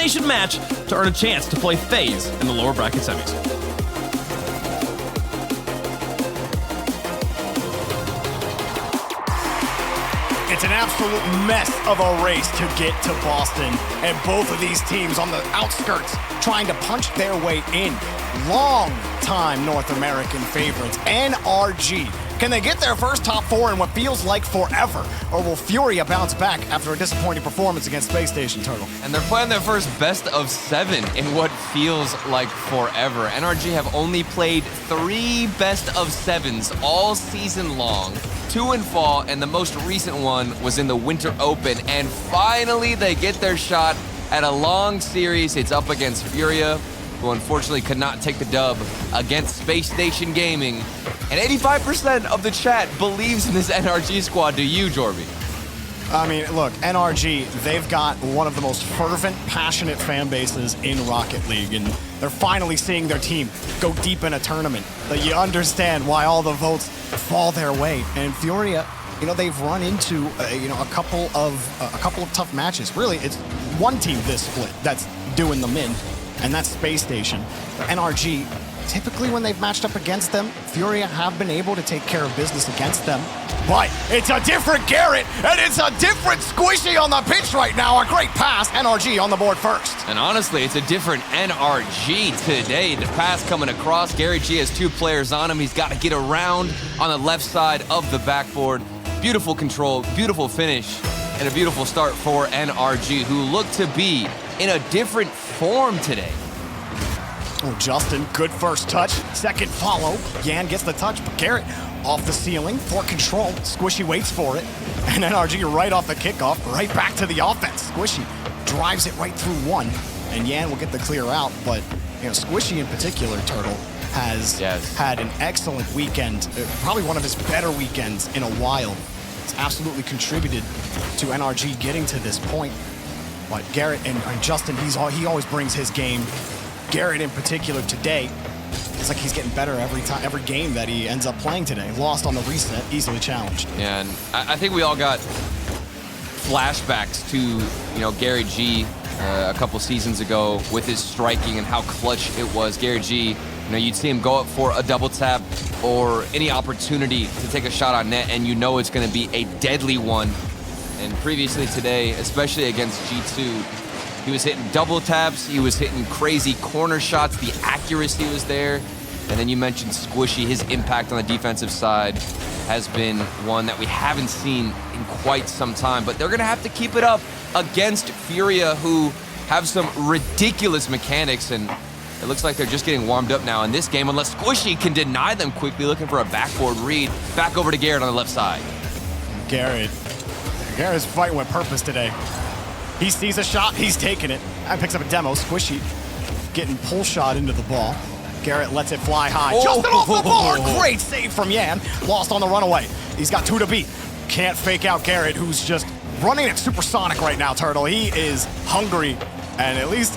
elimination match to earn a chance to play FaZe in the lower bracket semis. It's an absolute mess of a race to get to Boston, and both of these teams on the outskirts trying to punch their way in. Long-time North American favorites, NRG. Can they get their first top 4 in what feels like forever? Or will Furia bounce back after a disappointing performance against Space Station Turtle? And they're playing their first best of 7 in what feels like forever. NRG have only played 3 best of 7s all season long. 2 in fall, and the most recent one was in the Winter Open. And finally, they get their shot at a long series. It's up against Furia, who unfortunately could not take the dub against Space Station Gaming. And 85% of the chat believes in this NRG squad. Do you, Jorby? I mean, look, NRG, they've got one of the most fervent, passionate fan bases in Rocket League, and they're finally seeing their team go deep in a tournament. That you understand why all the votes fall their way. And Furia, you know, they've run into a couple of tough matches. Really, it's one team this split that's doing them in, and that's Space Station. NRG, typically when they've matched up against them, Furia have been able to take care of business against them. But it's a different Garrett, and it's a different Squishy on the pitch right now. A great pass, NRG on the board first. And honestly, it's a different NRG today. The pass coming across. Gary G has 2 players on him. He's got to get around on the left side of the backboard. Beautiful control, beautiful finish, and a beautiful start for NRG, who look to be in a different form today. Oh, Justin, good first touch. Second follow. Yan gets the touch, but Garrett off the ceiling for control. Squishy waits for it. And NRG right off the kickoff, right back to the offense. Squishy drives it right through one, and Yan will get the clear out. But, you know, Squishy in particular, Turtle, has had an excellent weekend. Probably one of his better weekends in a while. It's absolutely contributed to NRG getting to this point. But Garrett and Justin, he always brings his game. Garrett in particular today, it's like he's getting better every game that he ends up playing today. Lost on the reset, easily challenged. Yeah, and I think we all got flashbacks to, you know, Gary G a couple seasons ago with his striking and how clutch it was. Gary G, you know, you'd see him go up for a double tap or any opportunity to take a shot on net, and you know it's going to be a deadly one. And previously today, especially against G2, he was hitting double taps, he was hitting crazy corner shots, the accuracy was there. And then you mentioned Squishy, his impact on the defensive side has been one that we haven't seen in quite some time. But they're gonna have to keep it up against Furia, who have some ridiculous mechanics, and it looks like they're just getting warmed up now in this game, unless Squishy can deny them quickly, looking for a backboard read. Back over to Garrett on the left side. Garrett's fighting with purpose today. He sees a shot, he's taking it. And picks up a demo. Squishy getting pull shot into the ball. Garrett lets it fly high. Justin off the board. Great save from Yan. Lost on the runaway. He's got 2 to beat. Can't fake out Garrett, who's just running at supersonic right now, Turtle. He is hungry, and at least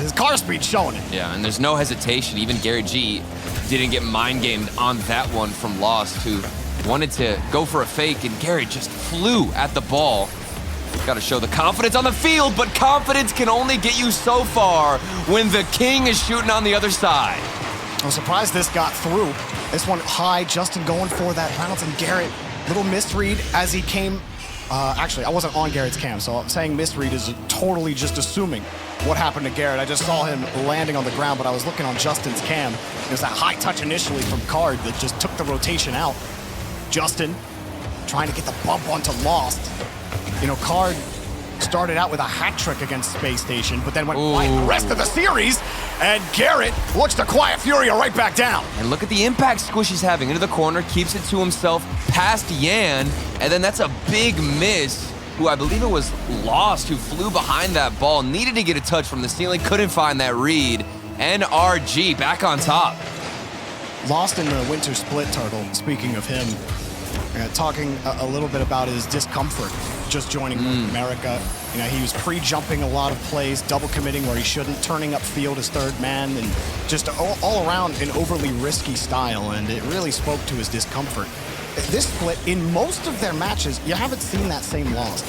his car speed's showing it. Yeah, and there's no hesitation. Even Gary G didn't get mind-gamed on that one from Lost, who wanted to go for a fake, and Garrett just flew at the ball. Got to show the confidence on the field, but confidence can only get you so far when the king is shooting on the other side. I'm surprised this got through. This one high, Justin going for that bounce, and Garrett, little misread as he came. Actually, I wasn't on Garrett's cam, so I'm saying misread is totally just assuming what happened to Garrett. I just saw him landing on the ground, but I was looking on Justin's cam. There's that high touch initially from Card that just took the rotation out. Justin trying to get the bump onto Lost. You know, Card started out with a hat trick against Space Station, but then went quiet the rest of the series, and Garrett looks to quiet Furia right back down. And look at the impact Squishy's having. Into the corner, keeps it to himself, past Yan, and then that's a big miss, who I believe it was Lost, who flew behind that ball, needed to get a touch from the ceiling, couldn't find that read. NRG back on top. Lost in the winter split, Turtle, speaking of him, talking a little bit about his discomfort just joining North America. You know, he was pre-jumping a lot of plays, double committing where he shouldn't, turning up field as third man, and just all around an overly risky style, and it really spoke to his discomfort. This split, in most of their matches, you haven't seen that same Lost.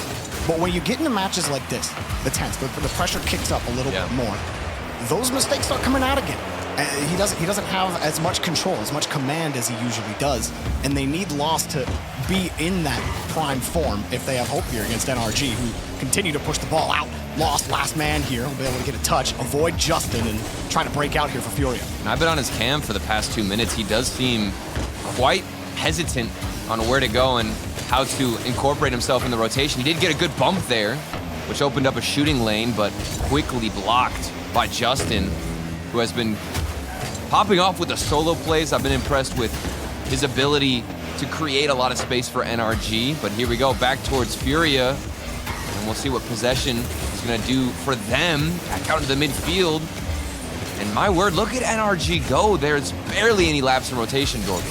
But when you get into matches like this, the 10th, the pressure kicks up a little bit more. Those mistakes start coming out again. He doesn't have as much control, as much command as he usually does, and they need Lost to be in that prime form if they have hope here against NRG, who continue to push the ball out. Lost, last man here, will be able to get a touch, avoid Justin, and trying to break out here for Furia. And I've been on his cam for the past 2 minutes. He does seem quite hesitant on where to go and how to incorporate himself in the rotation. He did get a good bump there, which opened up a shooting lane, but quickly blocked by Justin, who has been popping off with the solo plays. I've been impressed with his ability to create a lot of space for NRG, but here we go, back towards Furia, and we'll see what possession is gonna do for them. Back out into the midfield, and my word, look at NRG go. There's barely any laps in rotation, Jordan.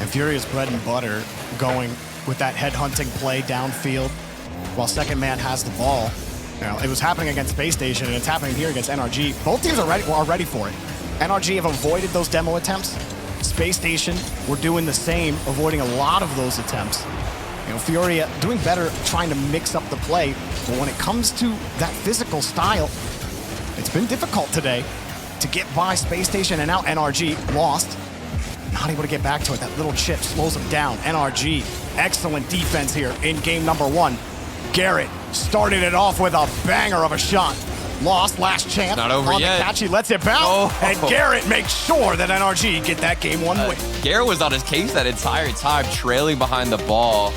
And Furia's bread and butter going with that headhunting play downfield while second man has the ball. You know, it was happening against Space Station, and it's happening here against NRG. Both teams are ready for it. NRG have avoided those demo attempts. Space Station were doing the same, avoiding a lot of those attempts. You know, Furia doing better trying to mix up the play, but when it comes to that physical style, it's been difficult today to get by Space Station, and now NRG Lost. Not able to get back to it. That little chip slows them down. NRG, excellent defense here in game number 1. Garrett started it off with a banger of a shot. Lost, last chance. Not over on yet. The catch, he lets it bounce, and Garrett makes sure that NRG get that game 1 win. Garrett was on his case that entire time, trailing behind the ball,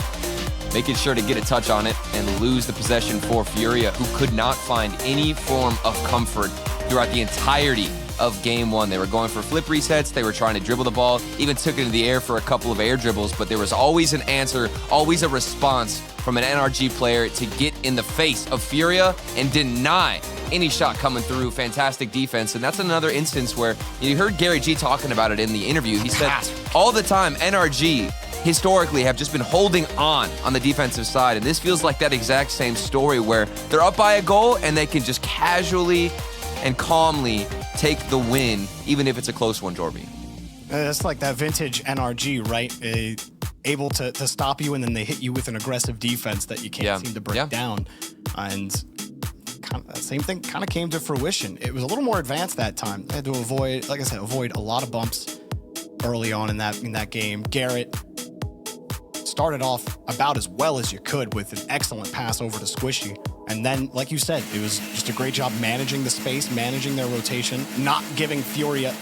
making sure to get a touch on it and lose the possession for Furia, who could not find any form of comfort throughout the entirety of game 1. They were going for flip resets, they were trying to dribble the ball, even took it into the air for a couple of air dribbles, but there was always an answer, always a response from an NRG player to get in the face of Furia and deny any shot coming through. Fantastic defense, and that's another instance where you heard Gary G talking about it in the interview. He said all the time NRG historically have just been holding on the defensive side, and this feels like that exact same story where they're up by a goal and they can just casually and calmly take the win, even if it's a close one, Jorby. It's like that vintage NRG, right? Able to stop you, and then they hit you with an aggressive defense that you can't seem to break down. And that same thing kind of came to fruition. It was a little more advanced that time. They had to avoid, like I said, a lot of bumps early on in that game. Garrett started off about as well as you could with an excellent pass over to Squishy. And then, like you said, it was just a great job managing the space, managing their rotation, not giving Furia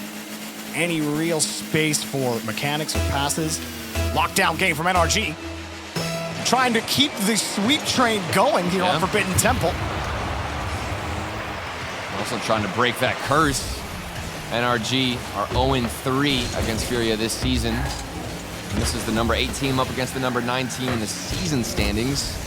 any real space for mechanics or passes. Lockdown game from NRG. Trying to keep the sweep train going here on Forbidden Temple. Also trying to break that curse. NRG are 0-3 against Furia this season. And this is the number 8 team up against the number 9 team in the season standings.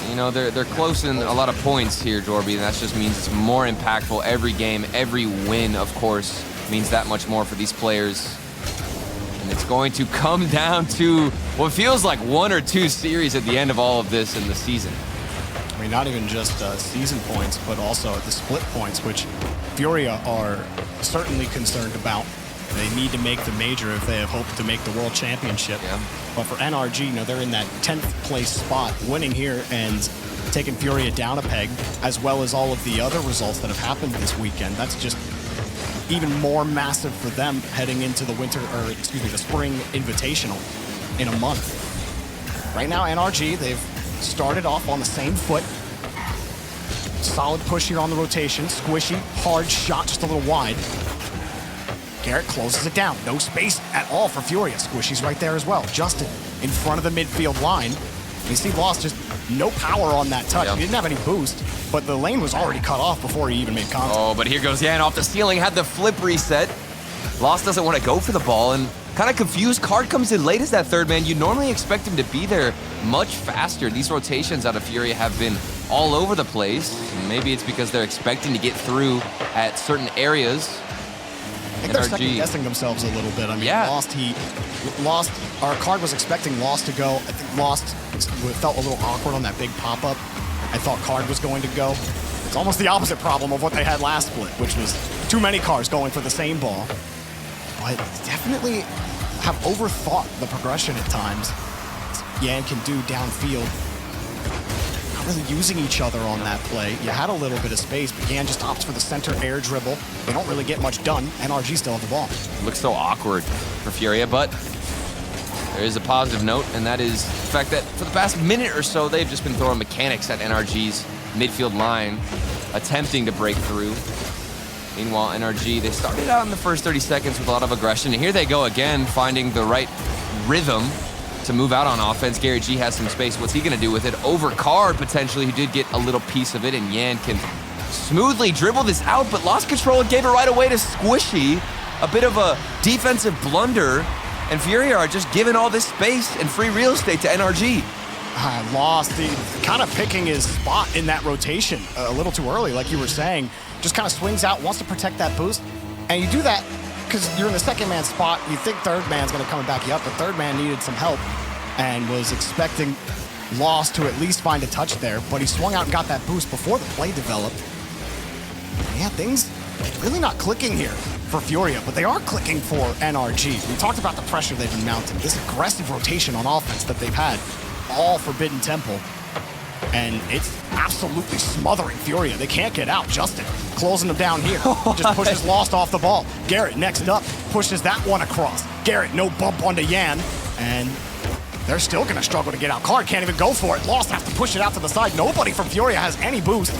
You know, they're close in a lot of points here, Jorby, and that just means it's more impactful every game. Every win, of course, means that much more for these players. And it's going to come down to what feels like 1 or 2 series at the end of all of this in the season. I mean, not even just season points, but also the split points, which Furia are certainly concerned about. They need to make the major if they have hoped to make the World Championship. Yeah. But for NRG, you know, they're in that 10th place spot, winning here and taking Furia down a peg, as well as all of the other results that have happened this weekend. That's just even more massive for them heading into the the spring invitational in a month. Right now, NRG, they've started off on the same foot. Solid push here on the rotation. Squishy, hard shot, just a little wide. Garrett closes it down. No space at all for Furia. Squishy's right there as well. Justin in front of the midfield line. You see Lost just no power on that touch. He didn't have any boost, but the lane was already cut off before he even made contact. Oh, but here goes Yan off the ceiling, had the flip reset. Lost doesn't want to go for the ball and kind of confused. Card comes in late as that third man. You normally expect him to be there much faster. These rotations out of Furia have been all over the place. Maybe it's because they're expecting to get through at certain areas. I think they're second-guessing themselves a little bit. I mean, Card was expecting Lost to go. I think Lost felt a little awkward on that big pop-up. I thought Card was going to go. It's almost the opposite problem of what they had last split, which was too many cars going for the same ball. But definitely have overthought the progression at times. Yan can do downfield. not really using each other on that play. You had a little bit of space, but Yan just opts for the center air dribble. They don't really get much done. NRG still have the ball. It looks so awkward for Furia, but there is a positive note, and that is the fact that for the past minute or so, they've just been throwing mechanics at NRG's midfield line, attempting to break through. Meanwhile, NRG, they started out in the first 30 seconds with a lot of aggression, and here they go again, finding the right rhythm to move out on offense. Gary G has some space. What's he going to do with it? Over Card, potentially, who did get a little piece of it, and Yan can smoothly dribble this out, but lost control and gave it right away to Squishy. A bit of a defensive blunder, and Furia are just giving all this space and free real estate to NRG. Lost, kind of picking his spot in that rotation a little too early, like you were saying. Just kind of swings out, wants to protect that boost, and you do that because you're in the second man spot. You think third man's going to come and back you up, but third man needed some help and was expecting Lost to at least find a touch there, but he swung out and got that boost before the play developed. Yeah, things really not clicking here for Furia, but they are clicking for NRG. We talked about the pressure they've been mounting, this aggressive rotation on offense that they've had all Forbidden Temple, and it's absolutely smothering Furia. They can't get out. Justin closing them down here. Just pushes Lost off the ball. Garrett next up pushes that one across. Garrett no bump onto Yan, and they're still gonna struggle to get out. Card can't even go for it. Lost has to push it out to the side. Nobody from Furia has any boost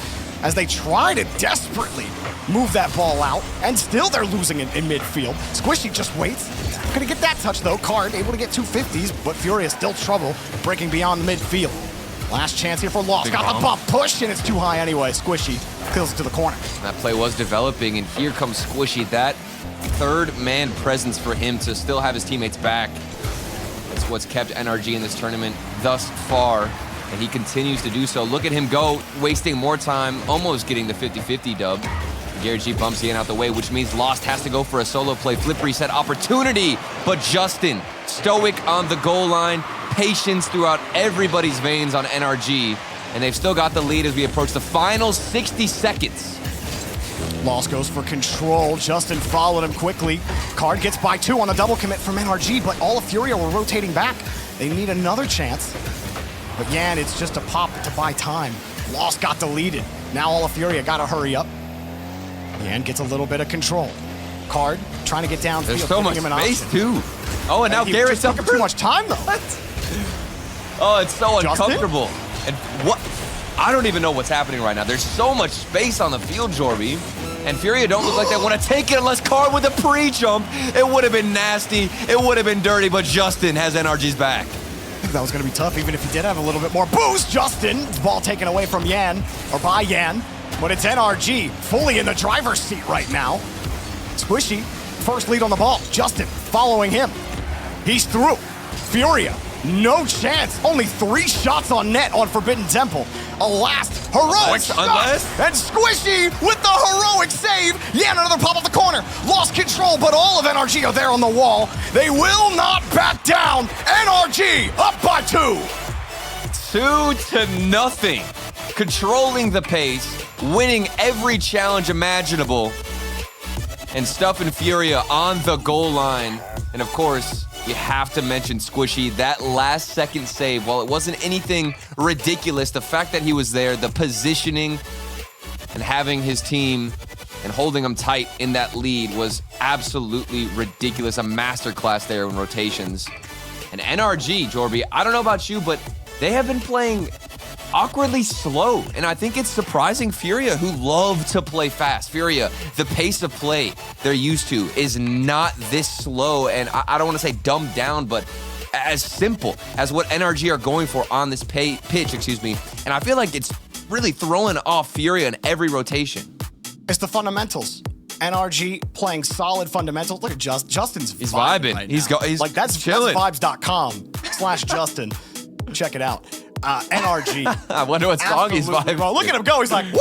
as they try to desperately move that ball out, and still they're losing in midfield. Squishy just waits. Gonna get that touch though. Card able to get 250s, but Furia still trouble breaking beyond the midfield. Last chance here for Lost. Got the bump push, and it's too high anyway. Squishy kills it to the corner. That play was developing, and here comes Squishy. That third man presence for him to still have his teammates back. That's what's kept NRG in this tournament thus far, and he continues to do so. Look at him go, wasting more time, almost getting the 50-50 dub. Gary G bumps Yan out the way, which means Lost has to go for a solo play. Flip reset opportunity, but Justin, stoic on the goal line, patience throughout everybody's veins on NRG, and they've still got the lead as we approach the final 60 seconds. Lost goes for control. Justin followed him quickly. Card gets by 2 on the double commit from NRG, but all of Furia were rotating back. They need another chance. But Yan, it's just a pop to buy time. Lost got deleted. Now all of Furia gotta hurry up. Yan gets a little bit of control. Card trying to get downfield. There's so much space too. Oh, and now Garrett's took too much time though. What? Oh, it's so uncomfortable. And what? I don't even know what's happening right now. There's so much space on the field, Jorby. And Furia don't look like they want to take it unless Card with a pre-jump. It would have been nasty. It would have been dirty, but Justin has NRG's back. I think that was going to be tough, even if he did have a little bit more boost. Justin, ball taken away from Yan, or by Yan, but it's NRG fully in the driver's seat right now. Squishy, first lead on the ball. Justin following him. He's through. Furia, no chance. Only 3 shots on net on Forbidden Temple. A last heroic shot. And Squishy with the heroic save. Yan, another pop off the corner. Lost control, but all of NRG are there on the wall. They will not back down. NRG up by 2. 2-0. Controlling the pace, winning every challenge imaginable, and stuffing Furia on the goal line. And of course, you have to mention Squishy. That last second save, while it wasn't anything ridiculous, the fact that he was there, the positioning, and having his team and holding them tight in that lead was absolutely ridiculous. A masterclass there in rotations. And NRG, Jorby, I don't know about you, but they have been playing awkwardly slow, and I think it's surprising Furia, who love to play fast. Furia, the pace of play they're used to is not this slow, and I don't want to say dumbed down, but as simple as what NRG are going for on this pitch, excuse me. And I feel like it's really throwing off Furia in every rotation. It's the fundamentals. NRG playing solid fundamentals. Look at Justin's He's vibing. Right he's like that's chilling. That's vibes.com/Justin. Check it out. NRG. I wonder what song he's vibing. Bro, look at him go. He's like, woo!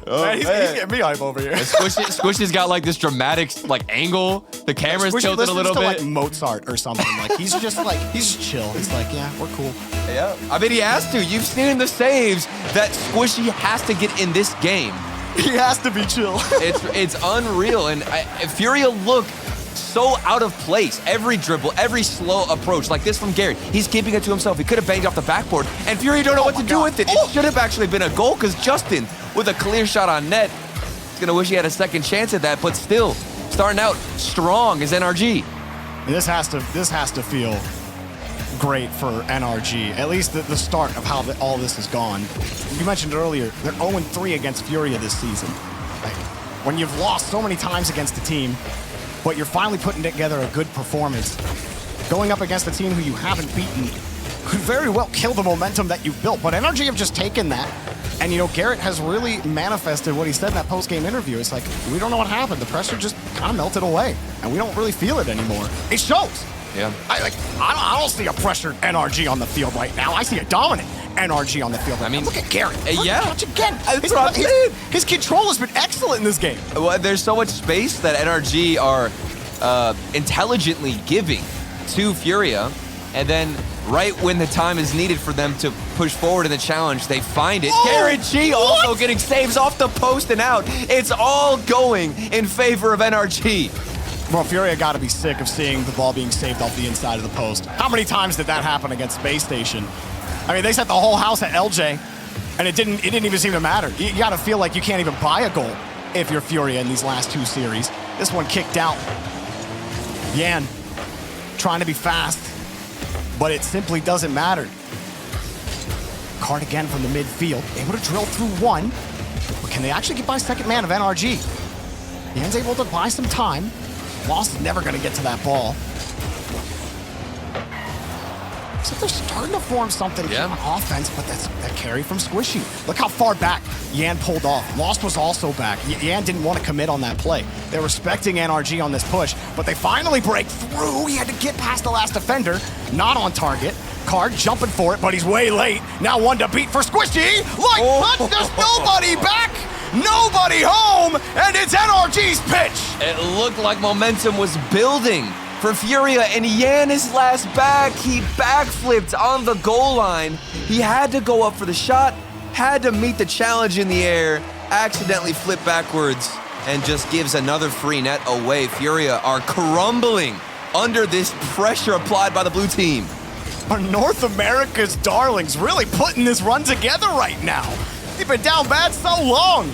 Oh, man, he's getting me hype over here. Squishy's got like this dramatic like angle. The camera's tilted a little bit. Like Mozart or something. Like he's just chill. He's like, yeah, we're cool. Yeah. I mean, he has to. You've seen the saves that Squishy has to get in this game. He has to be chill. It's unreal. And Furia look so out of place. Every dribble, every slow approach, like this from Garrett, he's keeping it to himself. He could have banged off the backboard, and Furia don't know what to do with it. It should have actually been a goal, because Justin, with a clear shot on net, is gonna wish he had a second chance at that, but still, starting out strong as NRG. This has to feel great for NRG, at least the start of how all this has gone. You mentioned earlier, they're 0-3 against Furia this season. Like, when you've lost so many times against a team, but you're finally putting together a good performance, going up against a team who you haven't beaten could very well kill the momentum that you've built. But NRG have just taken that, and you know, Garrett has really manifested what he said in that post-game interview. It's like, we don't know what happened. The pressure just kind of melted away, and we don't really feel it anymore. It shows. Yeah. I don't see a pressured NRG on the field right now. I see a dominant NRG on the field. I mean, look at Garrett. Yeah. Watch again. His control has been excellent in this game. Well, there's so much space that NRG are intelligently giving to Furia, and then right when the time is needed for them to push forward in the challenge, they find it. Garrett G also getting saves off the post and out. It's all going in favor of NRG. Well, Furia got to be sick of seeing the ball being saved off the inside of the post. How many times did that happen against Space Station? I mean, they set the whole house at LJ, and it didn't even seem to matter. You got to feel like you can't even buy a goal if you're Furia in these last two series. This one kicked out. Yan trying to be fast, but it simply doesn't matter. Card again from the midfield, able to drill through one, but can they actually get by second man of NRG? Yan's able to buy some time. Lost is never going to get to that ball. So they're starting to form something on offense, but that's that carry from Squishy. Look how far back Yan pulled off. Lost was also back. Yan didn't want to commit on that play. They're respecting NRG on this push, but they finally break through. He had to get past the last defender. Not on target. Card jumping for it, but he's way late. Now one to beat for Squishy. There's nobody back. Nobody home, and it's NRG's pitch. It looked like momentum was building for Furia, and Yan, his last back, he backflipped on the goal line. He had to go up for the shot, had to meet the challenge in the air, accidentally flipped backwards, and just gives another free net away. Furia are crumbling under this pressure applied by the blue team. Are North America's darlings really putting this run together right now? They've been down bad so long.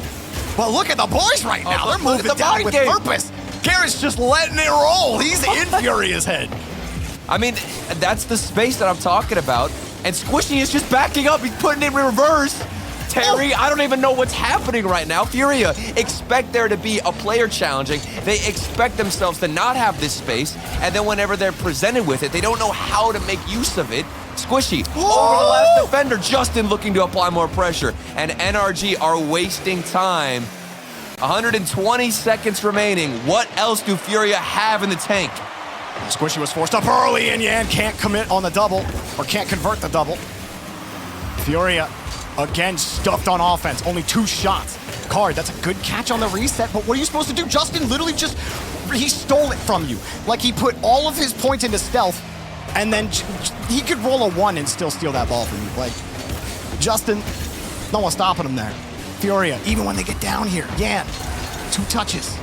But look at the boys right now. They're moving down with purpose. Garrett's just letting it roll. He's in Furia's head. I mean, that's the space that I'm talking about. And Squishy is just backing up. He's putting it in reverse. Terry, I don't even know what's happening right now. Furia expect there to be a player challenging. They expect themselves to not have this space. And then whenever they're presented with it, they don't know how to make use of it. Squishy over the last defender. Justin looking to apply more pressure. And NRG are wasting time. 120 seconds remaining. What else do Furia have in the tank? Squishy was forced up early, and Yan can't commit on the double, or can't convert the double. Furia, again, stuffed on offense. Only 2 shots. Card, that's a good catch on the reset, but what are you supposed to do? Justin literally he stole it from you. Like, he put all of his points into stealth, and then he could roll a 1 and still steal that ball from you. Like, Justin, no one's stopping him there. Furia, even when they get down here, Yan, 2 touches,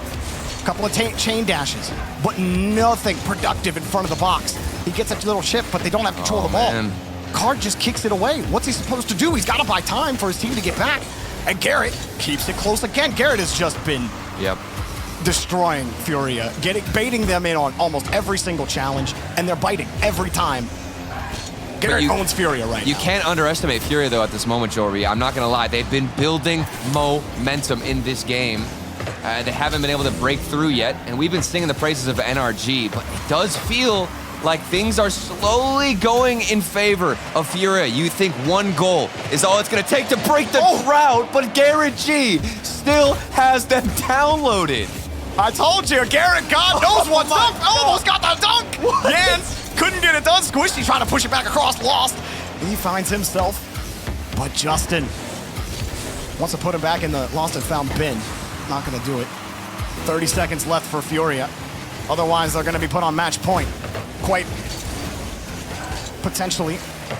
a couple of chain dashes, but nothing productive in front of the box. He gets a little chip, but they don't have control of the ball. Man. Card just kicks it away. What's he supposed to do? He's got to buy time for his team to get back. And Garrett keeps it close again. Garrett has just been destroying Furia, baiting them in on almost every single challenge, and they're biting every time. Garrett owns Furia right now. You can't underestimate Furia, though, at this moment, Jory. I'm not going to lie. They've been building momentum in this game. They haven't been able to break through yet, and we've been singing the praises of NRG, but it does feel like things are slowly going in favor of Furia. You think 1 goal is all it's going to take to break the drought, but Garrett G still has them downloaded. I told you, Garrett, God knows what's up. Almost got the dunk. Yans couldn't get it done. Squishy trying to push it back across, lost. He finds himself, but Justin wants to put him back in the lost and found bin. Not going to do it. 30 seconds left for Furia. Otherwise, they're going to be put on match point. Quite potentially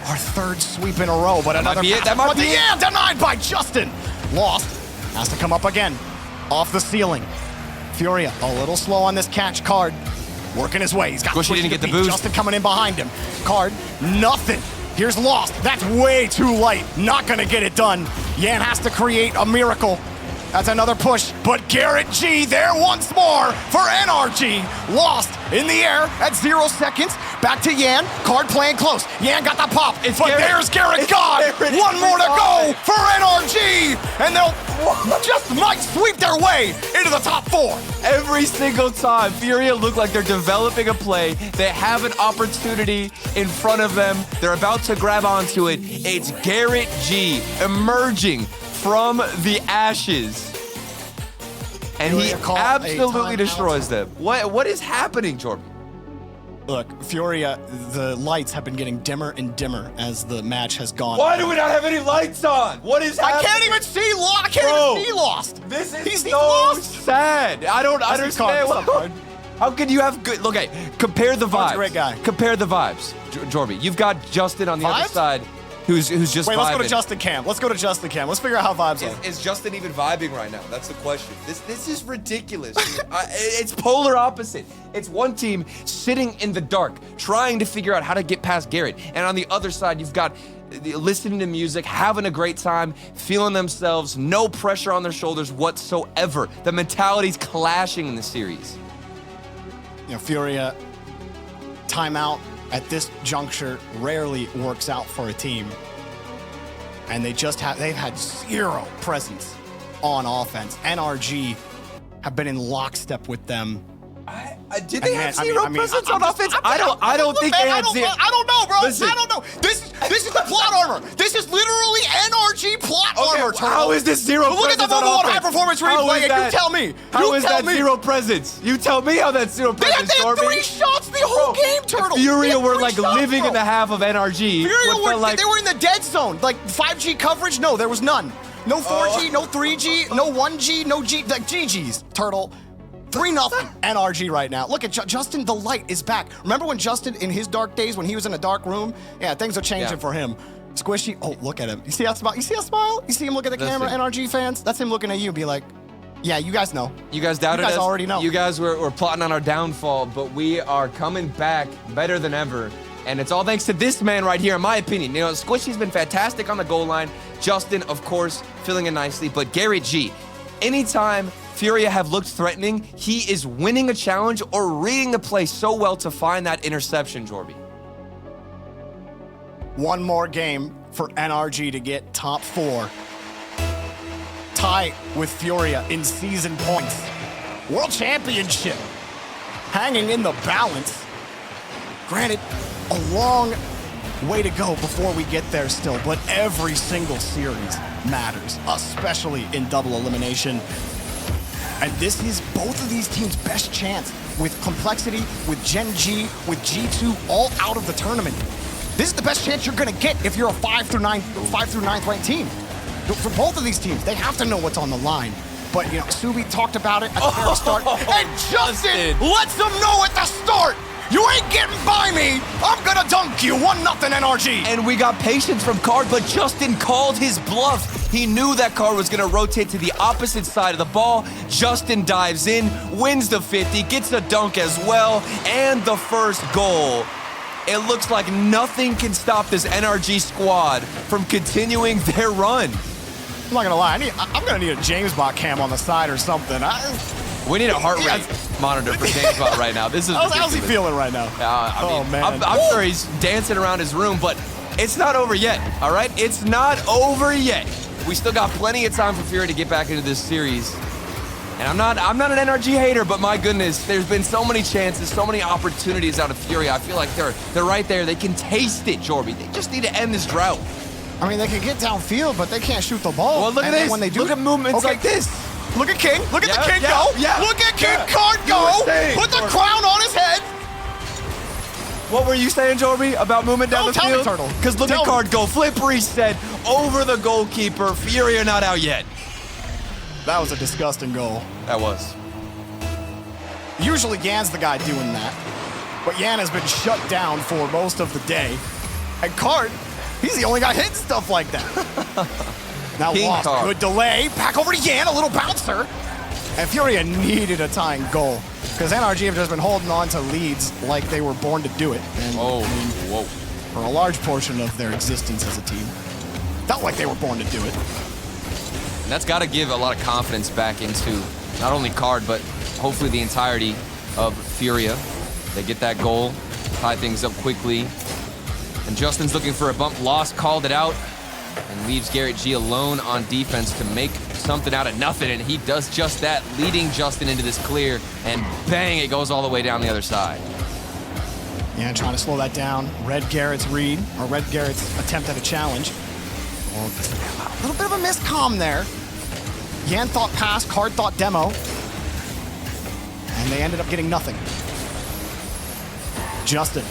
our 3rd sweep in a row, but another pass. That might be it. Yeah, denied by Justin. Lost. Has to come up again. Off the ceiling. Furia a little slow on this catch. Card working his way. He's got Squishy didn't get the boost. Justin coming in behind him. Card, nothing. Here's Lost. That's way too light. Not gonna get it done. Yan has to create a miracle. That's another push, but Garrett G there once more for NRG. Lost in the air at 0 seconds. Back to Yan. Card playing close. Yan got the pop, but there's Garrett gone. One more to go for NRG, and they'll just might sweep their way into the top 4. Every single time, Furia look like they're developing a play. They have an opportunity in front of them. They're about to grab onto it. It's Garrett G emerging from the ashes. And he absolutely destroys them. What is happening, Jordan? Look, Furia, the lights have been getting dimmer and dimmer as the match has gone. Why do we not have any lights on? What is happening? I can't even see Lost. I can't even see Lost. This is He's so lost. sad. I don't understand. What's up, Card? How can you have good? Look, hey, compare the vibes. a great guy. Compare the vibes, Jorby. You've got Justin on the other side, who's just Wait, vibing. let's go to Justin Cam. Let's go to Justin Cam. Let's figure out how vibes are. Is Justin even vibing right now? That's the question. This is ridiculous. It's polar opposite. It's one team sitting in the dark, trying to figure out how to get past Garrett. And on the other side, you've got listening to music, having a great time, feeling themselves, no pressure on their shoulders whatsoever. The mentality's clashing in the series. You know, Furia, timeout at this juncture rarely works out for a team. And they've had zero presence on offense. NRG have been in lockstep with them. Did they have zero presence on offense? I don't think they had zero. I don't know, bro. Listen. I don't know. This is the plot armor. This is literally NRG plot armor. How is this zero Look at presence the on mobile offense? high performance replay, and you tell me. How is that zero presence? You tell me how that's zero They had presence, Jorby. 3 shots the whole game, Turtle. Furia were three like shots, living bro. in the half of NRG. Furia they were in the dead zone. Like 5G coverage, no, there was none. No 4G, no 3G, no 1G, no G, like GG's, Turtle. 3-0 NRG right now. Look at Justin, the light is back. Remember when Justin, in his dark days, when he was in a dark room? Yeah, things are changing for him. Squishy, oh, look at him. You see that smile? You see that smile? You see him look at the camera, NRG fans? That's him looking at you, be like, yeah, you guys know. You guys doubted us. You guys already know. You guys were plotting on our downfall, but we are coming back better than ever. And it's all thanks to this man right here, in my opinion. You know, Squishy's been fantastic on the goal line. Justin, of course, filling in nicely. But Garrett G, anytime Furia have looked threatening, he is winning a challenge or reading the play so well to find that interception, Jorby. One more game for NRG to get top 4. Tie with Furia in season points. World Championship hanging in the balance. Granted, a long way to go before we get there still, but every single series matters, especially in double elimination. And this is both of these teams' best chance with Complexity, with Gen G, with G2 all out of the tournament. This is the best chance you're gonna get if you're a 5 through 9th ranked team. For both of these teams, they have to know what's on the line. But you know, Subi talked about it at the very start, and Justin lets them know at the start. You ain't getting by me. I'm gonna dunk you. 1-0 NRG. And we got patience from Card, but Justin called his bluff. He knew that Card was gonna rotate to the opposite side of the ball. Justin dives in, wins the 50, gets a dunk as well, and the first goal. It looks like nothing can stop this NRG squad from continuing their run. I'm not gonna lie, I'm gonna need a James Bot cam on the side or something. We need a heart rate monitor for James Bot right now. This is how's he feeling right now? Man. I'm sure he's dancing around his room, but it's not over yet, all right? It's not over yet. We still got plenty of time for Fury to get back into this series. And I'm not an NRG hater, but my goodness, there's been so many chances, so many opportunities out of Fury. I feel like they're right there. They can taste it, Jorby. They just need to end this drought. I mean, they can get downfield, but they can't shoot the ball. Well, look at this. When they do, look at movements like this. Look at King. Look at the King go. Yeah. Look at King Card go. Put the crown on his head. What were you saying, Jorby, about movement down the tell field? me, Turtle. Because look at Card go. Flip reset over the goalkeeper. Fury are not out yet. That was a disgusting goal. That was. Usually Yan's the guy doing that, but Yan has been shut down for most of the day. And Card, he's the only guy hitting stuff like that. Now King Lost, Card. good delay. Back over to Yan, a little bouncer. And Furia needed a tying goal because NRG have just been holding on to leads like they were born to do it. And whoa. for a large portion of their existence as a team, felt like they were born to do it. And that's got to give a lot of confidence back into not only Card, but hopefully the entirety of Furia. They get that goal, tie things up quickly. And Justin's looking for a bump. Lost called it out and leaves Garrett G alone on defense to make something out of nothing. And he does just that, leading Justin into this clear. And bang, it goes all the way down the other side. Yeah, trying to slow that down. Red Garrett's read, or Red Garrett's attempt at a challenge. Well, a little bit of a miscomm there. Yan thought pass, Card thought demo. And they ended up getting nothing. Justin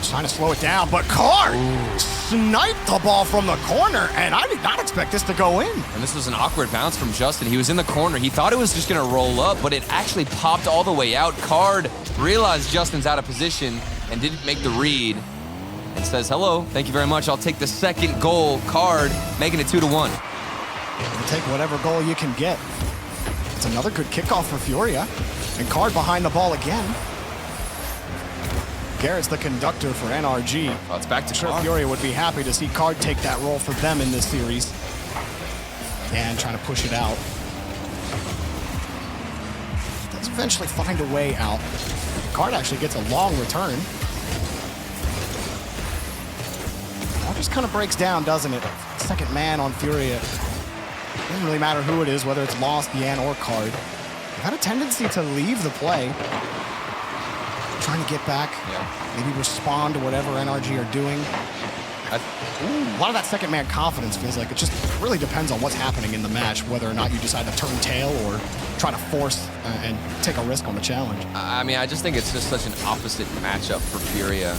trying to slow it down, but Card sniped the ball from the corner, and I did not expect this to go in. And this was an awkward bounce from Justin. He was in the corner. He thought it was just going to roll up, but it actually popped all the way out. Card realized Justin's out of position and didn't make the read and says, hello, thank you very much. I'll take the second goal. Card making it 2-1. You'll take whatever goal you can get. It's another good kickoff for Furia, and Card behind the ball again. Garrett's the conductor for NRG. Well, it's back to Sure, Card. Furia would be happy to see Card take that role for them in this series. And trying to push it out. Does eventually find a way out. Card actually gets a long return. All just kind of breaks down, doesn't it? Second man on Furia. Doesn't really matter who it is, whether it's Lost, Yan, or Card. They've had a tendency to leave the play. Trying to get back, maybe respond to whatever NRG are doing. A lot of that second man confidence feels like it just really depends on what's happening in the match, whether or not you decide to turn tail or try to force and take a risk on the challenge. I mean, I just think it's just such an opposite matchup for Furia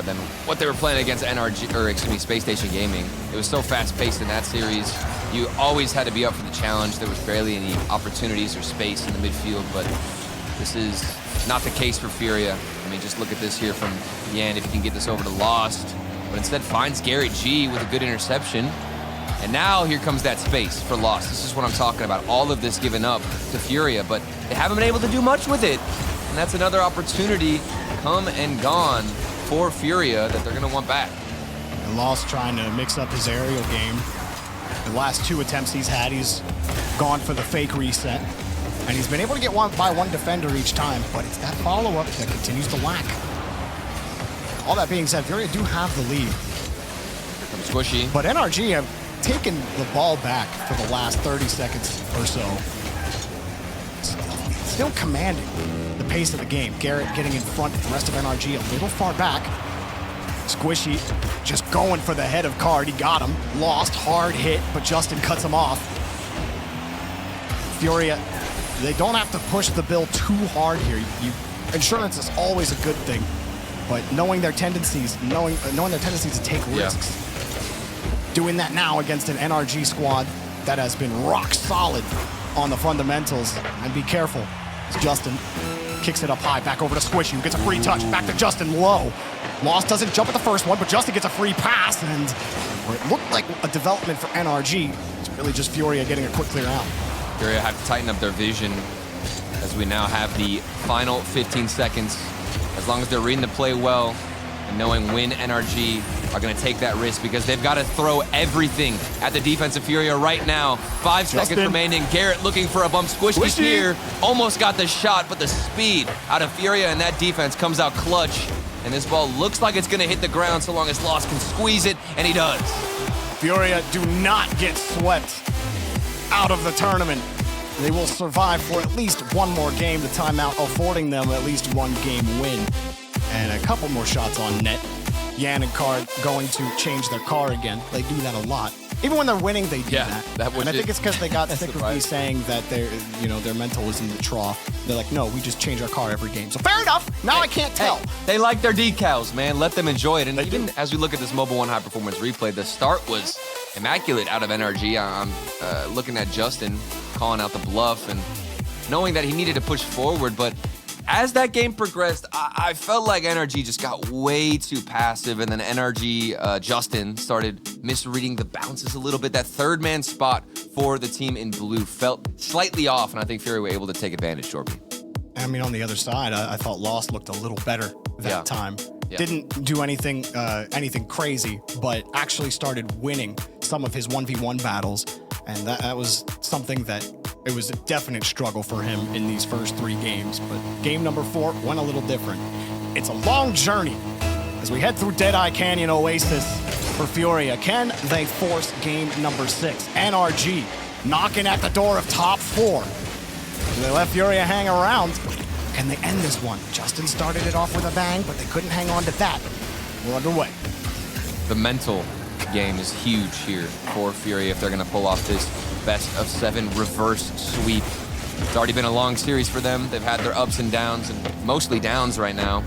than what they were playing against NRG, or excuse me, Space Station Gaming. It was so fast-paced in that series. You always had to be up for the challenge. There was barely any opportunities or space in the midfield, but this is not the case for Furia. I mean, just look at this here from Yan, if he can get this over to Lost, but instead finds Garrett G with a good interception. And now here comes that space for Lost. This is what I'm talking about. All of this given up to Furia, but they haven't been able to do much with it. And that's another opportunity come and gone for Furia that they're gonna want back. And Lost trying to mix up his aerial game. The last two attempts he's had, he's gone for the fake reset. And he's been able to get one defender each time, but it's that follow-up that continues to lack. All that being said, Furia do have the lead. Here comes Squishy. But NRG have taken the ball back for the last 30 seconds or so. Still commanding the pace of the game. Garrett getting in front of the rest of NRG a little far back. Squishy just going for the head of Card. He got him. Lost, hard hit, but Justin cuts him off. Furia, they don't have to push the bill too hard here. Insurance is always a good thing, but knowing their tendencies, knowing their tendencies to take risks, doing that now against an NRG squad that has been rock solid on the fundamentals. And be careful, as Justin kicks it up high, back over to Squishy, who gets a free touch, back to Justin low. Lost doesn't jump at the first one, but Justin gets a free pass, and where it looked like a development for NRG, it's really just Furia getting a quick clear out. Furia have to tighten up their vision as we now have the final 15 seconds. As long as they're reading the play well and knowing when NRG are going to take that risk, because they've got to throw everything at the defense of Furia right now. 5 seconds remaining. Garrett looking for a bump. Squishy here. Almost got the shot, but the speed out of Furia and that defense comes out clutch. And this ball looks like it's going to hit the ground so long as Lost can squeeze it, and he does. Furia do not get swept out of the tournament. They will survive for at least one more game, the timeout affording them at least one game win. And a couple more shots on net. Yan and Card going to change their car again. They do that a lot. Even when they're winning, they do that. And I think it's because they got sick of me saying that their mental is in the trough. They're like, no, we just change our car every game. So fair enough. Now I can't tell. They like their decals, man. Let them enjoy it. And even as we look at this Mobile 1 High Performance replay, the start was immaculate out of NRG. I'm looking at Justin calling out the bluff and knowing that he needed to push forward, but as that game progressed, I felt like NRG just got way too passive, and then NRG, Justin, started misreading the bounces a little bit. That third man spot for the team in blue felt slightly off, and I think Furia were able to take advantage, Jorby. I mean, on the other side, I thought Lost looked a little better that time. Yeah. Didn't do anything crazy, but actually started winning some of his 1v1 battles, and that was something that it was a definite struggle for him in these first 3 games. But game number 4 went a little different. It's a long journey as we head through Deadeye Canyon Oasis for Furia. Can they force game number 6? NRG knocking at the door of top 4. They let Furia hang around. Can they end this one? Justin started it off with a bang, but they couldn't hang on to that. We're underway. The mental game is huge here for Furia if they're going to pull off this best-of-7 reverse sweep. It's already been a long series for them. They've had their ups and downs, and mostly downs right now.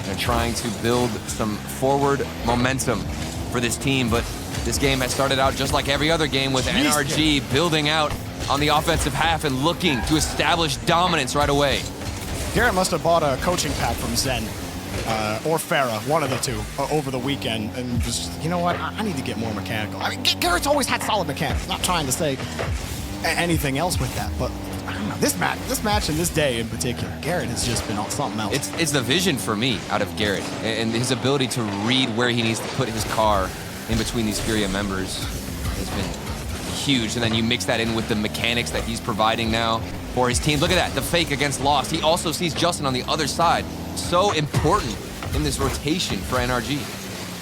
They're trying to build some forward momentum for this team, but this game has started out just like every other game with NRG building out on the offensive half and looking to establish dominance right away. Garrett must have bought a coaching pack from Zen or Farah, one of the two, over the weekend, and just, you know what, I need to get more mechanical. I mean, Garrett's always had solid mechanics. Not trying to say anything else with that, but I don't know, this match and this day in particular, Garrett has just been on something else. It's the vision for me out of Garrett, and his ability to read where he needs to put his car in between these Furia members has been huge. And then you mix that in with the mechanics that he's providing now for his team. Look at that, the fake against Lost. He also sees Justin on the other side. So important in this rotation for NRG.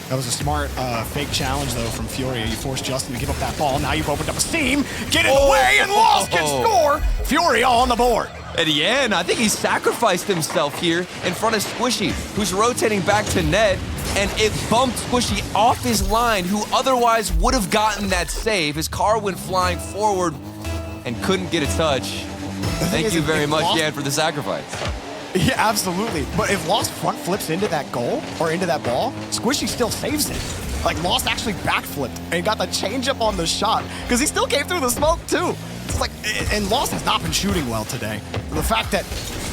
That was a smart fake challenge, though, from Furia. You forced Justin to give up that ball. Now you've opened up a seam. Get in the way, and Lost can score. Furia on the board. And Yan, I think he sacrificed himself here in front of Squishy, who's rotating back to net, and it bumped Squishy off his line, who otherwise would have gotten that save. His car went flying forward and couldn't get a touch. Thank you very much, Yan, for the sacrifice. Yeah, absolutely. But if Lost front flips into that goal or into that ball, Squishy still saves it. Like, Lost actually backflipped and got the changeup on the shot because he still came through the smoke too. It's like, and Lost has not been shooting well today. The fact that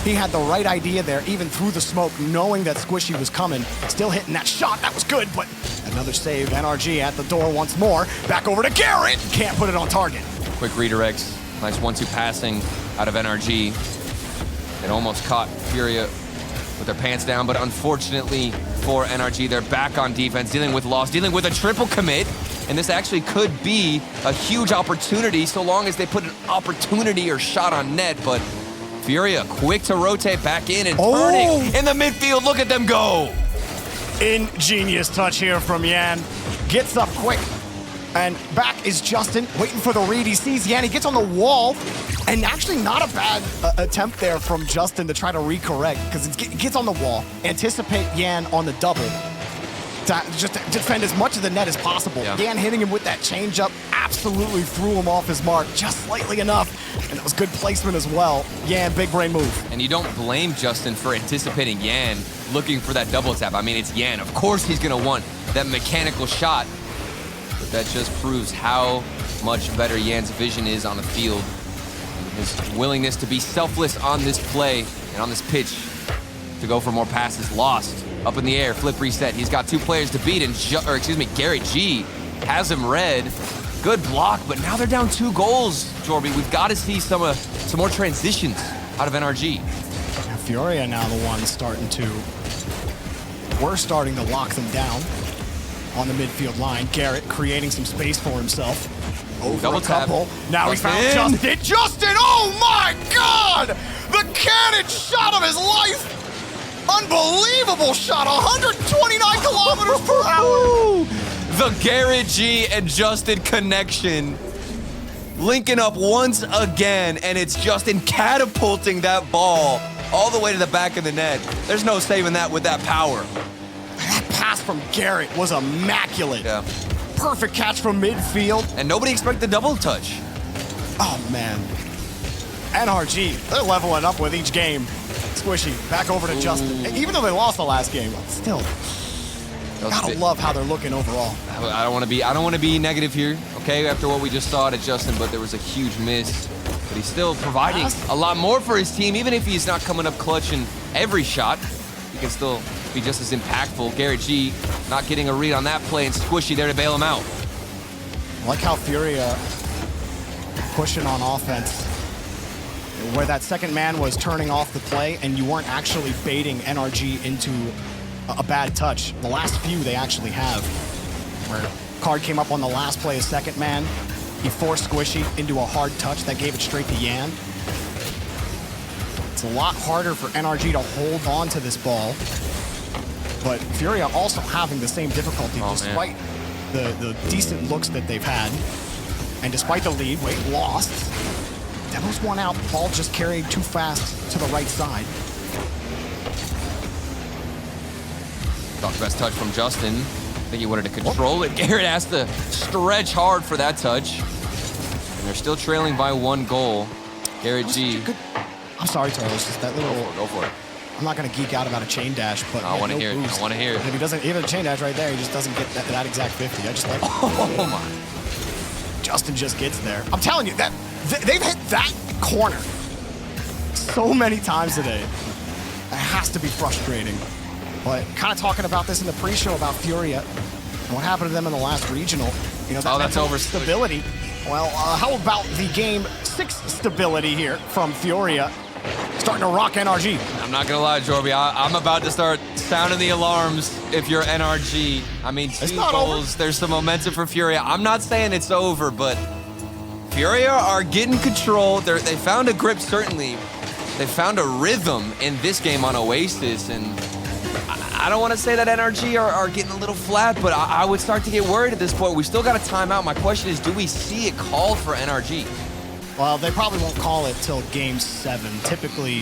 he had the right idea there, even through the smoke, knowing that Squishy was coming, still hitting that shot, that was good, but another save. NRG at the door once more. Back over to Garrett. Can't put it on target. Quick redirects. Nice 1-2 passing out of NRG. It almost caught Furia with their pants down, but unfortunately for NRG, they're back on defense, dealing with Lost, dealing with a triple commit, and this actually could be a huge opportunity so long as they put an opportunity or shot on net, but Furia quick to rotate back in and turning in the midfield. Look at them go. Ingenious touch here from Yan. Gets up quick. And back is Justin, waiting for the read. He sees Yan, he gets on the wall, and actually not a bad attempt there from Justin to try to recorrect, because it gets on the wall, anticipate Yan on the double, to just defend as much of the net as possible. Yeah. Yan hitting him with that changeup absolutely threw him off his mark just slightly enough, and it was good placement as well. Yan, big brain move. And you don't blame Justin for anticipating Yan looking for that double tap. I mean, it's Yan. Of course he's going to want that mechanical shot. That just proves how much better Yan's vision is on the field. And his willingness to be selfless on this play and on this pitch to go for more passes. Lost up in the air, flip reset. He's got 2 players to beat, and Garrett G has him red. Good block, but now they're down 2 goals, Jorby. We've got to see some more transitions out of NRG. Now Furia now the ones starting to lock them down on the midfield line. Garrett creating some space for himself. Over double a couple. Tap. Now he found Justin. Justin, oh my God! The cannon shot of his life! Unbelievable shot, 129 kilometers per hour! The Garrett G and Justin connection linking up once again, and it's Justin catapulting that ball all the way to the back of the net. There's no saving that with that power. That pass from Garrett was immaculate. Yeah. Perfect catch from midfield. And nobody expected the double touch. Oh, man. NRG, they're leveling up with each game. Squishy, back over to Justin. Even though they lost the last game, still, gotta love how they're looking overall. I don't want to be negative here, okay, after what we just saw at Justin, but there was a huge miss. But he's still providing a lot more for his team, even if he's not coming up clutch and every shot, he can still be just as impactful. Garrett G not getting a read on that play, and Squishy there to bail him out. I like how Furia pushing on offense, where that second man was turning off the play and you weren't actually baiting NRG into a bad touch. The last few they actually have, where Card came up on the last play as second man, he forced Squishy into a hard touch that gave it straight to Yan. It's a lot harder for NRG to hold on to this ball, but Furia also having the same difficulty despite the decent looks that they've had. And despite the lead, Wait lost. Demo's one out, ball just carried too fast to the right side. Thought best touch from Justin. I think he wanted to control it. Garrett has to stretch hard for that touch. And they're still trailing by 1 goal. Garrett G. I'm sorry, Tarlos, just that little... Go for it. I'm not going to geek out about a chain dash, but I want to hear it. I want to hear it. And if he doesn't, even a chain dash right there, he just doesn't get that exact 50. I just like... Oh, my. Justin just gets there. I'm telling you, that they've hit that corner so many times today. It has to be frustrating. But kind of talking about this in the pre-show about Furia and what happened to them in the last regional. You know, that's over. Stability. Well, how about the game 6 stability here from Furia? Starting to rock NRG. I'm not going to lie, Jorby. I'm about to start sounding the alarms if you're NRG. I mean, 2 goals. There's some momentum for Furia. I'm not saying it's over, but Furia are getting control. They found a grip, certainly. They found a rhythm in this game on Oasis, and I don't want to say that NRG are getting a little flat, but I would start to get worried at this point. We still got a timeout. My question is, do we see it called for NRG? Well, they probably won't call it till game 7. Typically,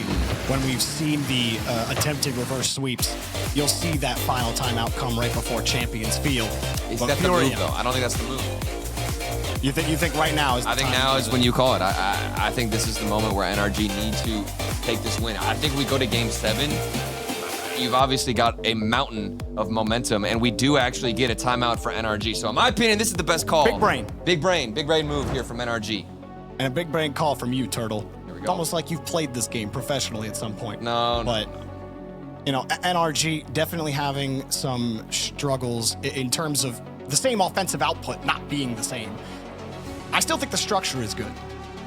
when we've seen the attempted reverse sweeps, you'll see that final timeout come right before Champions Field. Is that the move, though? I don't think that's the move. You think right now is the I think now is when you call it. I think this is the moment where NRG need to take this win. I think we go to game 7. You've obviously got a mountain of momentum, and we do actually get a timeout for NRG. So in my opinion, this is the best call. Big brain. Big brain move here from NRG. And a big brain call from you, Turtle. Here we go. It's almost like you've played this game professionally at some point. No. But, you know, NRG definitely having some struggles in terms of the same offensive output not being the same. I still think the structure is good.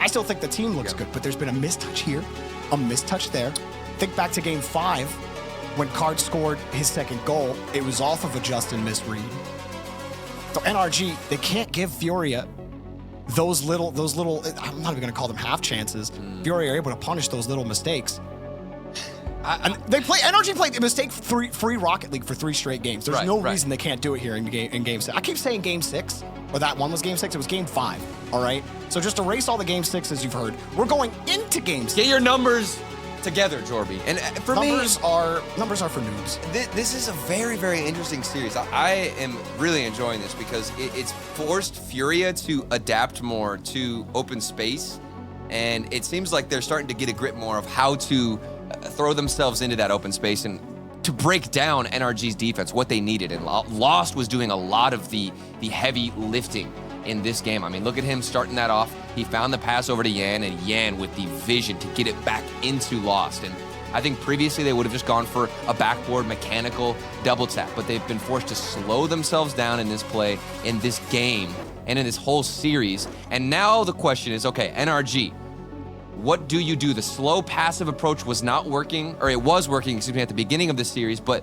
I still think the team looks good, but there's been a mistouch here, a mistouch there. Think back to game 5 when Card scored his second goal. It was off of a Justin misread. So NRG, they can't give Furia those little, I'm not even gonna call them half chances. Furia are able to punish those little mistakes. And NRG played a mistake-free Rocket League for 3 straight games. There's no reason they can't do it here in game 6. I keep saying game 6, or that one was game 6, it was game 5, all right? So just erase all the game 6s you've heard. We're going into game 6. Get your numbers together, Jorby. And for numbers are for noobs. This is a very, very interesting series. I am really enjoying this because it's forced Furia to adapt more to open space, and it seems like they're starting to get a grip more of how to throw themselves into that open space and to break down NRG's defense, what they needed. And Lost was doing a lot of the heavy lifting in this game. I mean, look at him starting that off. He found the pass over to Yan, and Yan with the vision to get it back into Lost. And I think previously they would have just gone for a backboard mechanical double tap, but they've been forced to slow themselves down in this play, in this game, and in this whole series. And now the question is, okay, NRG, what do you do? The slow passive approach was not working, or it was working, excuse me, at the beginning of the series, but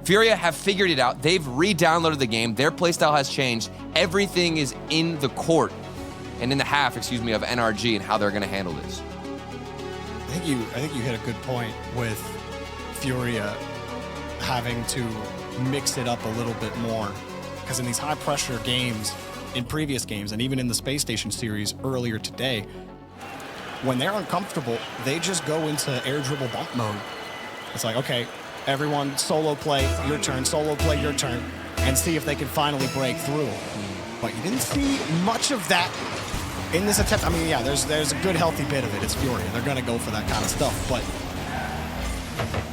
Furia have figured it out. They've re-downloaded the game. Their playstyle has changed. Everything is in the court and in the half, excuse me, of NRG and how they're going to handle this. I think you hit a good point with Furia having to mix it up a little bit more, because in these high-pressure games, in previous games, and even in the Space Station series earlier today, when they're uncomfortable, they just go into air dribble bump mode. It's like, okay, everyone solo play your turn, solo play your turn, and see if they can finally break through. But you didn't see much of that in this attempt. I mean, yeah, there's a good healthy bit of it. It's Furia. They're gonna go for that kind of stuff, but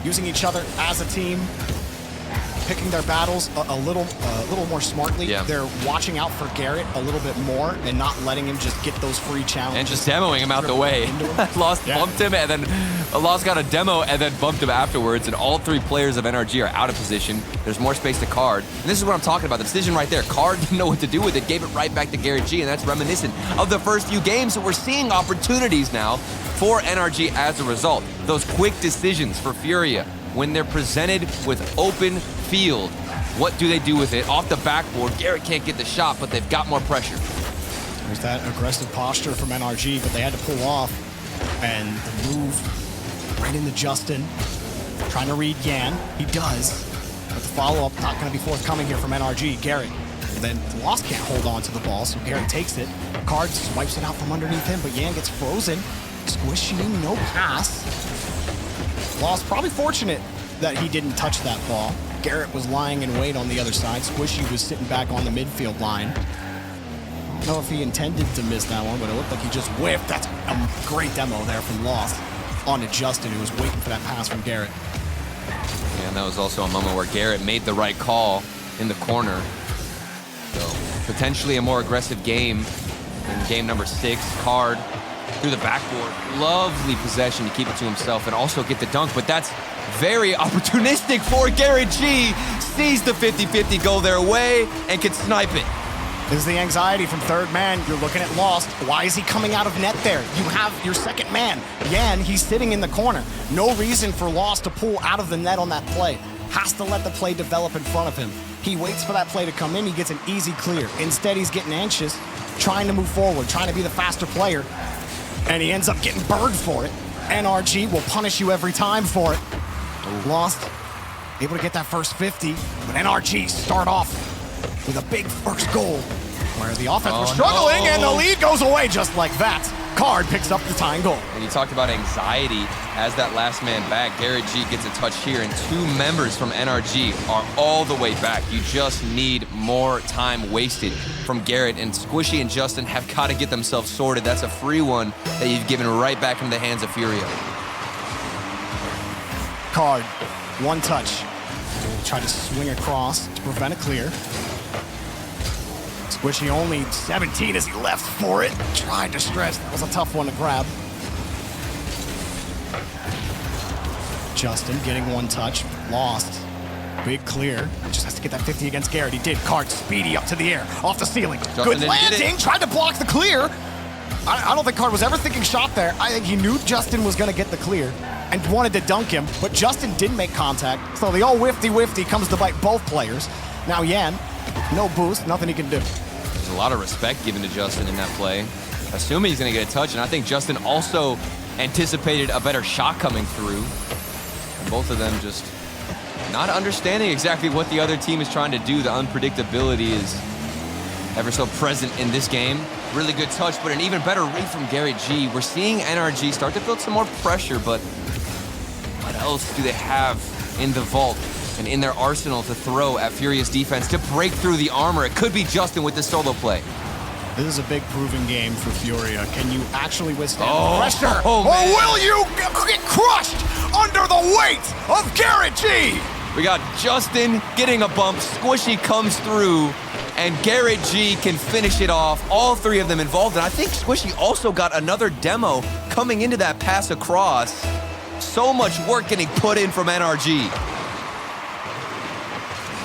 using each other as a team, picking their battles a little more smartly. Yeah. They're watching out for Garrett a little bit more and not letting him just get those free challenges. And just demoing him out the way. Lost bumped him, and then Lost got a demo and then bumped him afterwards, and all three players of NRG are out of position. There's more space to Card. And this is what I'm talking about, the decision right there. Card didn't know what to do with it, gave it right back to Garrett G, and that's reminiscent of the first few games. So we're seeing opportunities now for NRG as a result. Those quick decisions for Furia when they're presented with open field. What do they do with it? Off the backboard, Garrett can't get the shot, but they've got more pressure. There's that aggressive posture from NRG, but they had to pull off. And the move right into Justin. Trying to read Yan. He does. But the follow-up not going to be forthcoming here from NRG. Garrett. And then Lost can't hold on to the ball, so Garrett takes it. Card swipes it out from underneath him, but Yan gets frozen. Squishy, no pass. Lost probably fortunate that he didn't touch that ball. Garrett was lying in wait on the other side. Squishy was sitting back on the midfield line. I don't know if he intended to miss that one, but it looked like he just whiffed. That's a great demo there from Lost onto Justin, who was waiting for that pass from Garrett. Yeah, and that was also a moment where Garrett made the right call in the corner. So potentially a more aggressive game in game number 6. Card through the backboard. Lovely possession to keep it to himself and also get the dunk, but that's very opportunistic for Garrett G. Sees the 50-50 go their way and can snipe it. This is the anxiety from third man. You're looking at Lost. Why is he coming out of net there? You have your second man, Yan. He's sitting in the corner. No reason for Lost to pull out of the net on that play. Has to let the play develop in front of him. He waits for that play to come in. He gets an easy clear. Instead, he's getting anxious, trying to move forward, trying to be the faster player. And he ends up getting burned for it. NRG will punish you every time for it. Lost, able to get that first 50, but NRG start off with a big first goal, where the offense was struggling, and the lead goes away just like that. Card picks up the tying goal. And you talked about anxiety as that last man back. Garrett G gets a touch here, and 2 members from NRG are all the way back. You just need more time wasted from Garrett, and Squishy and Justin have got to get themselves sorted. That's a free one that you've given right back into the hands of Furia. Card, one touch. Try to swing across to prevent a clear. Squishy only 17 as he left for it. Tried to stretch. That was a tough one to grab. Justin getting one touch. Lost. Big clear. Just has to get that 50 against Garrett. He did. Card speedy up to the air. Off the ceiling. Justin Good landing. Tried to block the clear. I don't think Card was ever thinking shot there. I think he knew Justin was going to get the clear and wanted to dunk him, but Justin didn't make contact. So the old whifty comes to bite both players. Now Yan, no boost, nothing he can do. There's a lot of respect given to Justin in that play, assuming he's going to get a touch, and I think Justin also anticipated a better shot coming through. And both of them just not understanding exactly what the other team is trying to do. The unpredictability is ever so present in this game. Really good touch, but an even better read from Garrett G. We're seeing NRG start to build some more pressure, but what else do they have in the vault and in their arsenal to throw at Furia's defense to break through the armor? It could be Justin with this solo play. This is a big proving game for Furia. Can you actually withstand the pressure? Oh, or man. will you get crushed under the weight of Garrett G? We got Justin getting a bump. Squishy comes through, and Garrett G can finish it off. All 3 of them involved, and I think Squishy also got another demo coming into that pass across. So much work getting put in from NRG.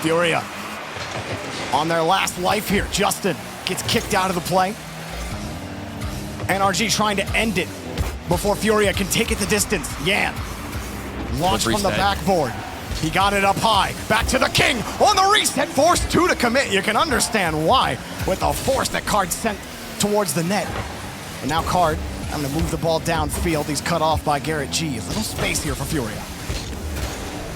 Furia on their last life here. Justin gets kicked out of the play. NRG trying to end it before Furia can take it the distance. Yan launched from the backboard. He got it up high. Back to the king on the reset. Forced 2 to commit. You can understand why with the force that Card sent towards the net. And now Card having to move the ball downfield. He's cut off by Garrett G. A little space here for Furia.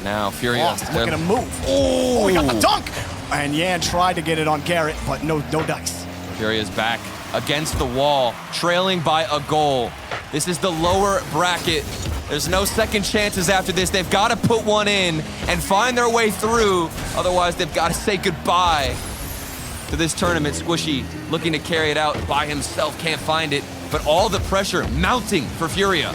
Now Furia Lost, looking to move. Oh, he got the dunk. And Yan tried to get it on Garrett, but no dice. Furia's back against the wall, trailing by a goal. This is the lower bracket. There's no second chances after this. They've got to put one in and find their way through. Otherwise, they've got to say goodbye to this tournament. Squishy looking to carry it out by himself, can't find it. But all the pressure mounting for Furia.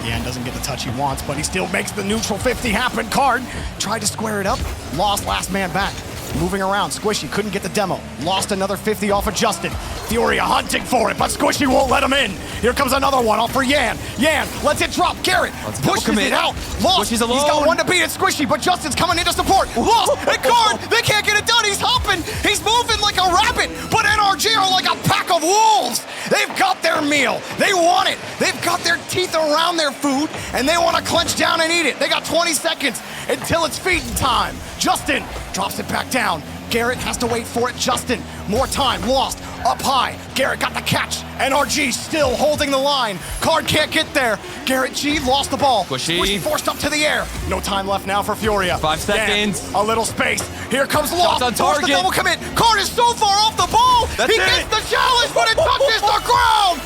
Yan doesn't get the touch he wants, but he still makes the neutral 50 happen. Card tried to square it up, lost last man back. Moving around, Squishy couldn't get the demo. Lost another 50 off of Justin. Furia hunting for it, but Squishy won't let him in. Here comes another one off for Yan. Yan lets it drop. Garrett pushes it out. Lost. Squishy's alone. He's got one to beat it, Squishy, but Justin's coming in to support. Lost. And Card, they can't get it done. He's hopping. He's moving like a rabbit, but NRG are like a pack of wolves. They've got their meal. They want it. They've got their teeth around their food, and they want to clench down and eat it. They got 20 seconds until it's feeding time. Justin drops it back down. Garrett has to wait for it. Justin, more time, lost, up high. Garrett got the catch. NRG still holding the line. Card can't get there. Garrett G lost the ball. Squishy forced up to the air. No time left now for Furia. 5 seconds. A little space. Here comes Lost. Shots on target. The double commit. Card is so far off the ball. That's he it. gets the challenge, but it touches the ground.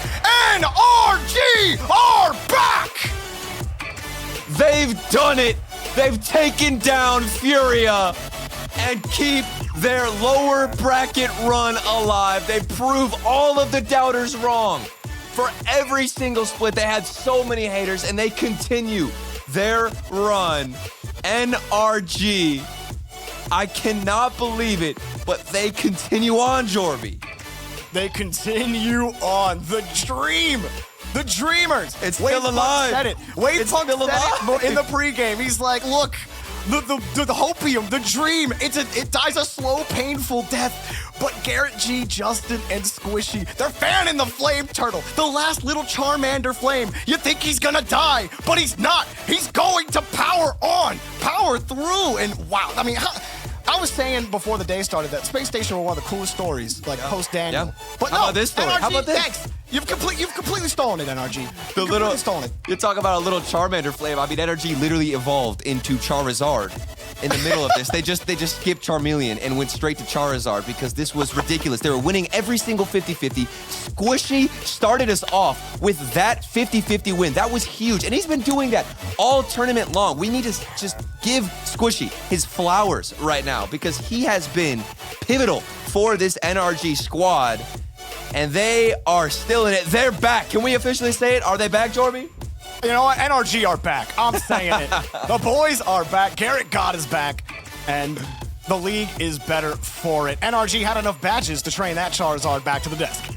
NRG are back. They've done it. They've taken down Furia and keep their lower bracket run alive. They prove all of the doubters wrong. For every single split, they had so many haters, and they continue their run. NRG, I cannot believe it, but they continue on, Jorby. They continue on. The dream. The Dreamers. It's Wade still alive. Said it. Wade It's Punk still said alive. it in the pregame. He's like, look, the hopium, the dream, it dies a slow, painful death. But Garrett G, Justin, and Squishy, they're fanning the flame turtle, the last little Charmander flame. You think he's gonna die, but he's not. He's going to power on, power through, and wow. I mean, I was saying before the day started that Space Station were one of the coolest stories, like post Daniel. Yeah. But How about this story? NRG, How about this? Thanks. You've completely stolen it, NRG. The little stolen it. You talk about a little Charmander flame. I mean, NRG literally evolved into Charizard in the middle of this. They just skipped Charmeleon and went straight to Charizard because this was ridiculous. They were winning every single 50-50. Squishy started us off with that 50-50 win. That was huge, and he's been doing that all tournament long. We need to just give Squishy his flowers right now because he has been pivotal for this NRG squad. And they are still in it. They're back. Can we officially say it? Are they back, Jorby? You know what? NRG are back. I'm saying it. The boys are back. Garrett God is back. And the league is better for it. NRG had enough badges to train that Charizard back to the desk.